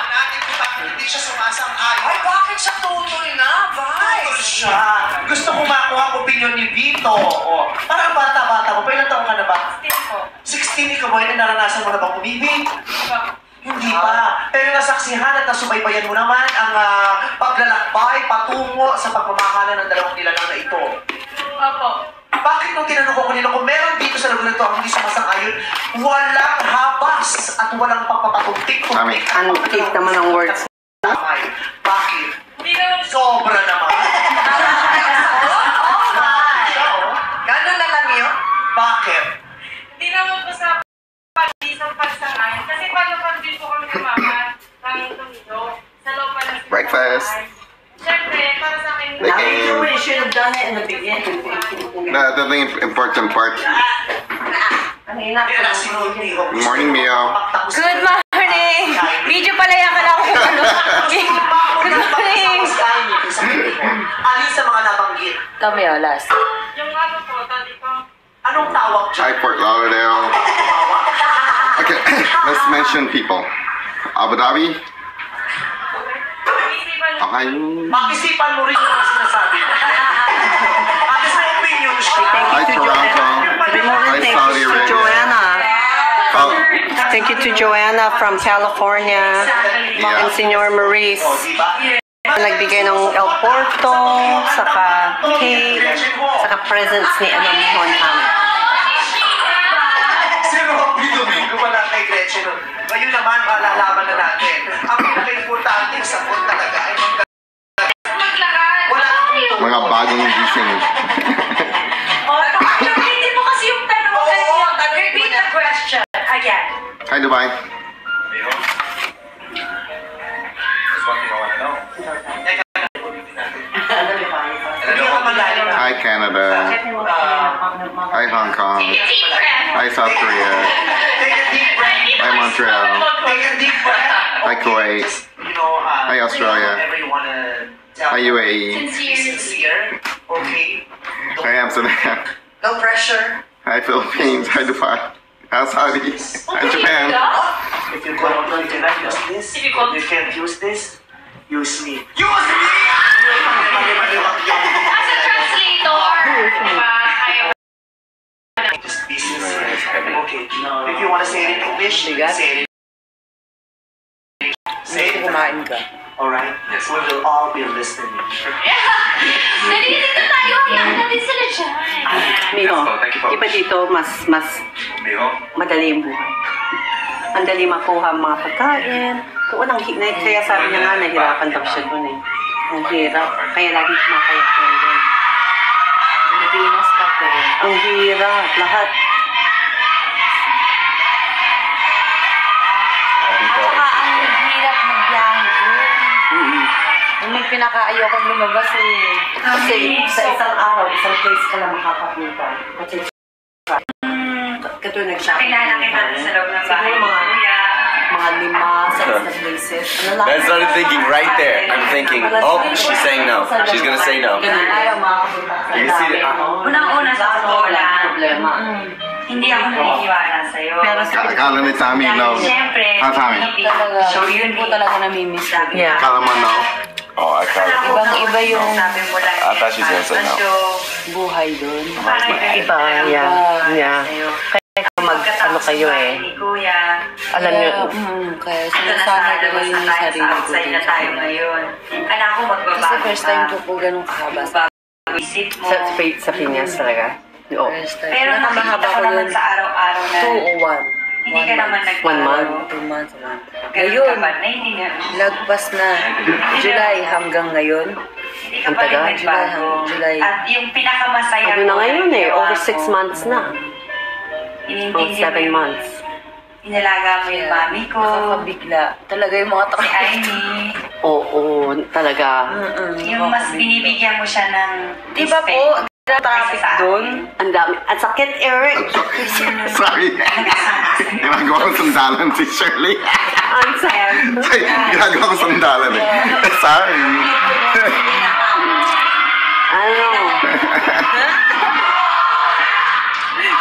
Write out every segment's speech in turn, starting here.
natin kung bakit hindi siya sumasang-ayon. Ay, bakit siya tutoy na, Vice? Tutoy siya. Gusto ko makuha ang opinion ni Vito. O, parang bata-bata mo. Pa ilang taon ka na ba? 16 po. 16, ikaw ba? Naranasan mo na bang umibig? Hindi pa. Pero nasaksihan at nasubaybayan mo naman ang paglalakbay patungo sa pagmamahalan ng dalawang nilalang na ito. Opo. Bakit nung tinanong ko kanina kung meron dito sa lugar nito ang hindi sumasang-ayon, walang habas at walang pagpapatuntik? Antik naman ang words. Bakit? Hindi naman. Sobra naman. Gano'n na lang yun? Bakit? Hindi naman po sa pagsang-ayon. Kasi pag din po kami kumakan ng tumido sa loob pa ng Breakfast. Siyempre, para sa akin, You should have done it in the beginning. The important part. Good morning, Mio. Good morning! Video pala yan ka lang kung ano. Good morning! Alin sa mga nabanggit? Kami, last. yung ano po, tali ko. Anong tawag dyan? Hi, Fort Lauderdale. Okay, let's mention people. Abu Dhabi. Okay. Makisipan mo rin yung mga sinasabi. At sa opinion siya. Hi, Toronto. Hi, Saudi Arabia. Joanna. Oh, Thank you to Joanna from California and Senor Maurice. Nagbigay ng El Porto, saka cake, saka presents ni Juan Kami. Sino ang bidumig? Wala kay Gretchen. Ngayon naman, malalaman na natin. Ang pinaka-importante sa sagot talaga ay wala mga bagong gising. Repeatin mo kasi yung tanong mo kanina. Repeat the question again. Hi, Dubai. Hi, Canada. Hi, Hong Kong. Hi, South Korea. Hi, Montreal. Hi, Kuwait. Hi, Australia. Hi, UAE. Hi, Amsterdam. No pressure. Hi, Philippines. Hi, Dubai. Hi, Saudi. Hi, Japan. If you cannot use this, if you can't use this, use me. Use me! As a translator, diba? Just business. Okay. If you want to say it in English, say it. Say it. Kumain ka. Alright? Yes. We will all be listening. Nalilito tayo. Hayaan natin sila dyan. Miho, iba dito, mas madali yung buhay. Madali makuha ang mga pagkain. Kaya sabi niya nga, nahirapan daw siya dun eh. Ang hirap. Kaya lagi kumakayak na dun. Pilipinas pati. Ang hirap. Lahat. Ang hirap magbiyahe dun. May pinaka-ayaw kong lumabas eh. Kasi sa isang araw, isang place ka lang makakapunta. Kasi katulad nag-shopping. Kailangan kita sa loob ng bahay. Mga 5 sa isang places. I started thinking right there. I'm thinking, oh, she's saying no. She's gonna say no. Ayaw makakapunta. You see it? Unang-una sa totoo lang, hindi ako naniniwala sa'yo. Pero Akala ni Tommy, no. Siyempre, Tommy. so yun po talaga namimiss ko. Yeah. Akala mo, no. Oh, I thought it. Ibang-iba yung sabi mo lang, I thought she's gonna say no. buhay dun. Iba, yeah. Kaya ano kayo eh. Alam niyo, Kaya sinasanay ko ngayon yung sarili ko. Outside na tayo ngayon. Anak ko magbabago Kasi first time ko po ganun kahaba. Isip mo. sa Piñas talaga. Oo. First time. Pero nakikita ko naman sa araw-araw na 2 o 1. hindi ka naman 1 month. 2 months, 1 month. Ngayon, Ngayon, lagpas na. July hanggang ngayon. hindi ka ang pa rin tagal. nagbago. July. At yung pinakamasaya Ano na ngayon eh, over 6 months na. About Inintindi 7 months. Inalaga mo yung mami ko. Nakakabigla. Talaga yung mga Si traffic. Amy. Oo, talaga. Yung mas binibigyan mo siya ng Di ba po, traffic doon? Ang dami. At sakit, Eric. Sorry. Ginagawa ko sandalan si Shirley. Ang sakit. Ginagawa ko sandalan eh. Sorry. Ano?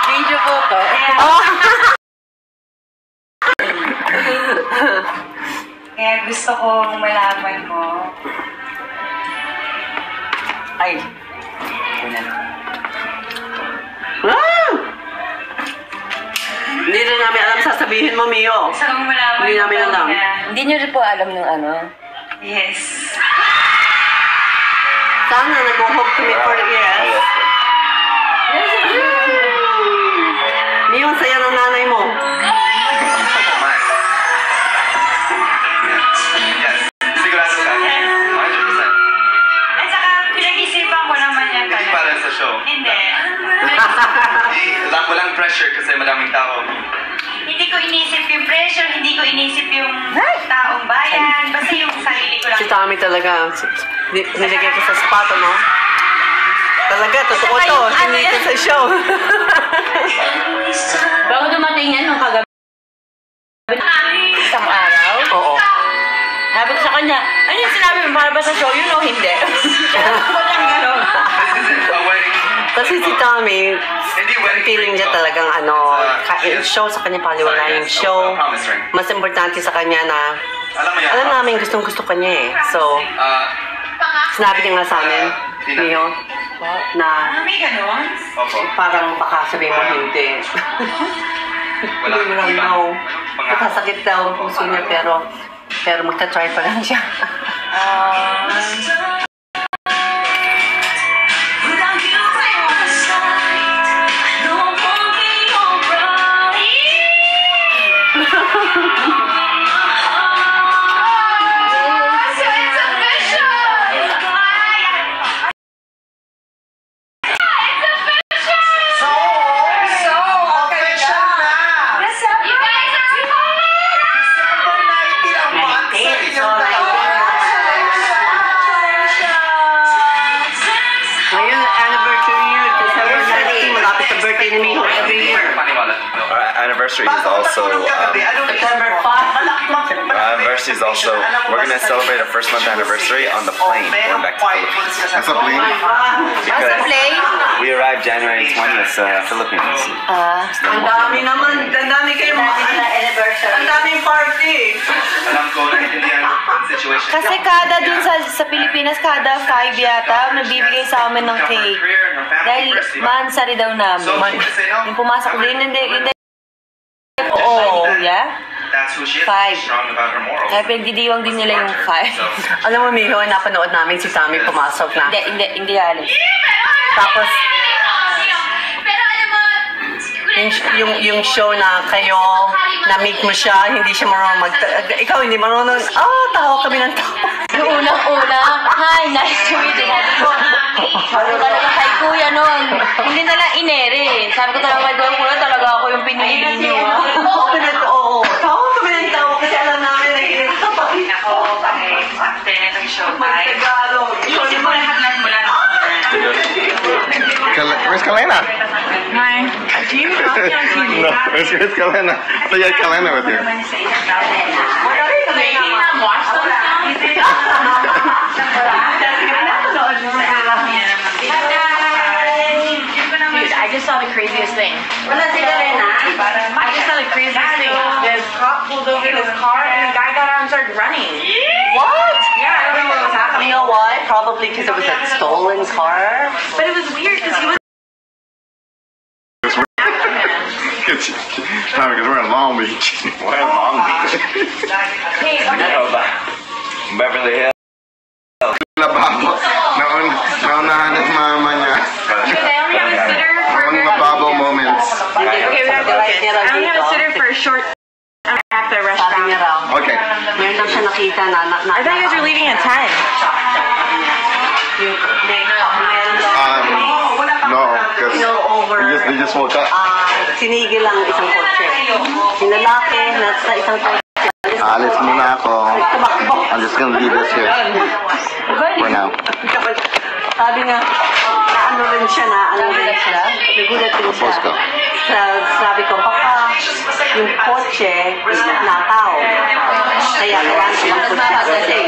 Video po to. Oh! Kaya gusto kong malaman mo. Ay. Ah! Hindi rin namin alam sasabihin mo, Mio. Gusto kong malaman Hindi namin mo alam. na. Hindi nyo rin po alam ng ano. Yes. Sana nag-hope kami for the yes. Mio, ang saya ng nanay mo. Sigurado ka? 100%. At saka, pinag-isipan ko naman yan Hindi para sa show. Hindi. Walang pressure kasi madaming tao. Hindi ko inisip yung pressure, hindi ko inisip yung taong bayan. Basta yung sarili ko lang. Si Tommy talaga, nilagay ko sa spot, ano? Talaga, totoo to. Hindi ko sa show. Bago dumating yan nung kagabi. Isang araw. Oo. Sabi ko sa kanya, ano yung sinabi mo? Para ba sa show yun o hindi? Walang gano'n. This isn't a wedding. Kasi si Tommy, Hindi wedding. feeling niya talagang ano, yung show sa kanya paliwala yung show. Promise ring. Mas importante sa kanya na, Alam mo yan. alam namin gustong-gusto ka niya eh. So, sinabi niya nga sa amin, Mio, na May ganon? Opo. parang baka sabihin mo hindi. Wala Hindi mo lang know. Nakasakit daw ang puso niya pero magta-try pa lang siya. So, official na! December 19 ang month sa inyong dalawa. Ngayon, anniversary year, December 19, malapit sa birthday ni Miho every year. Paniwala. Our anniversary is also. September 5. Our anniversary is also. We're gonna celebrate our first month anniversary on the plane going back to Philippines. As a plane? Because plane? we arrived January 20th sa Philippines. Ang dami naman, ang dami kayo mga ang daming party. Alam ko, naiintindihan ang situation. Kasi kada dun sa Pilipinas, kada 5 yata, nagbibigay sa amin ng cake. Dahil mansari daw namin. Yung pumasok din, hindi. Oo, kuya. That's who she is. 5. Strong about her morals. Kaya pinagdidiwang din nila yung 5. Alam mo, Miho, napanood namin si Tommy pumasok na. Hindi alis. Tapos, Pero alam mo, yung show na kayo, na-meet mo siya, hindi siya marunong ikaw hindi marunong, tawa kami ng tawa. Yung unang-una, hi, nice to meet you. Sabi ko talaga kay kuya noon. Hindi na lang inere. Sabi ko talaga kay kuya, talaga ako yung pinili niyo. Oo, tawa kami ng tawa kasi alam namin na ako, after na ng show, bye. Tagalog. Iisip mo lahat mo lang. Where's Kalena? Hi. Do you know me on TV? No, where's Kalena? I thought you had Kalena with you. I just saw the craziest thing. Wala si Galena. I just saw the craziest thing. This cop pulled over his car and the guy got out and started running. What? Yeah, I don't know what was happening. You know why? Probably because it was a stolen car. But it was weird because he was. Tommy, because we're in Long Beach. We're in Long Beach. Hey, okay. Beverly Hills. Lababo. Naunahan ng mama niya. I only have a sitter for Ang mababo moments. Okay, we gotta go. I only have a sitter for a short. I have to rush Sabi niya down. raw. Okay. Meron daw siya nakita na I thought you guys were leaving at 10. No, because we just woke up. Sinigil lang isang kotse. Sinalaki sa isang kotse. Alis muna ako. I'm just gonna leave this here for now. Sabi nga, naano rin siya. Nagulat rin siya. Posko. Sabi ko, baka yung kotse nakaw. Kaya kailangan siya ng kotse. Kasi,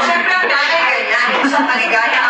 Siyempre, ang ganyan. Sa kaligaya.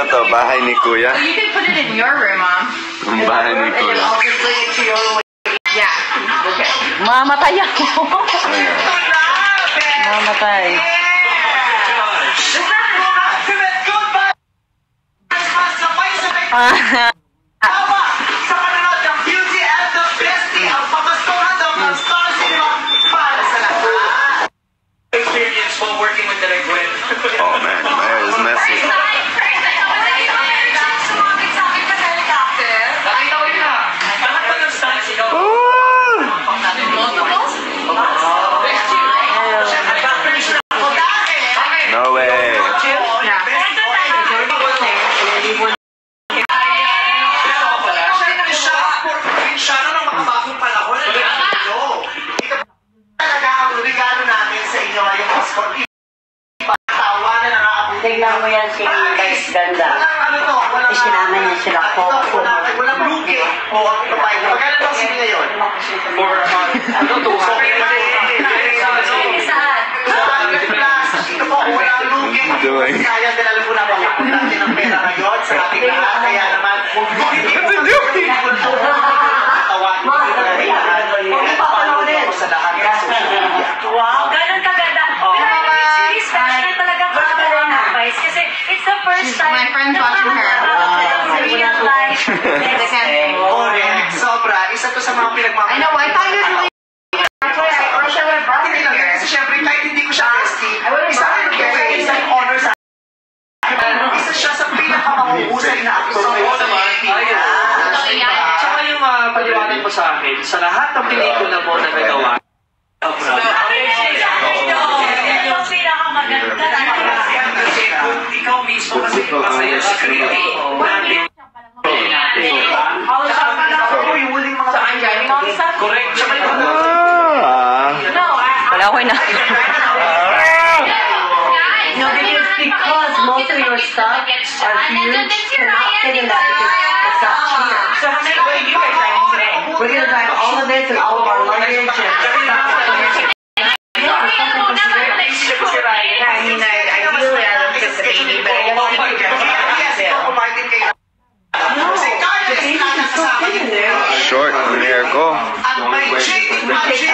to? Bahay ni Kuya? You can put it in your room, Mom. Ang bahay ni Kuya. I'll just lay it to your way. Yeah. Okay. Mamatay ako. Mamatay. Tawa sa panonood ng Beauty and the Bestie, ang pamastuhan daw ng Star Cinema para sa lahat. Experience while working with Direk Gwen. Oh man, that is messy. Nakita ko yun na. Lahat pa ng stunts ikaw. No way. Siya ng makabagong panahon. Talaga ang regalo namin sa inyo ngayong Oscar. Tawanan ang aabutin. Tignan mo yan si Guys Ganda. Walang ano to. Walang Isinama niya sila ko. Walang lugi. O, ang babae. Magkano lang sila ngayon? For a month. Ano to? Saan? Ito po, walang lugi. Sayang din alam po namin yung natin ng pera ngayon sa ating lahat. Kaya naman, hindi mo sa lahat ng social media. Wow, ganun kaganda. Pero actually, special talaga kaganda ng advice kasi it's the first time My friend's watching her. sa real life. Correct. Sobra. Isa to sa mga pinagmamahal. I know. I thought you were doing. That's why I wish I would have brought Hindi it lang. here. Kasi syempre, kahit hindi ko siya bestie, isa isang honor sa isa siya sa pinakamahusay na actor ngayon sa Pilipinas. Tsaka yung paliwanag mo sa akin, sa lahat ng pelikula mo na nagawa, ikaw mismo kasi masaya sa career natin. Correct. Tsaka yung Wala ko na. No, because most of your stuff are huge, cannot fit in that because it's not cheap. So how many were you guys driving today? We're gonna drive all of this and all of our luggage and stuff. Ideally, I would just the baby, but I don't think Short miracle. At may Jade Magic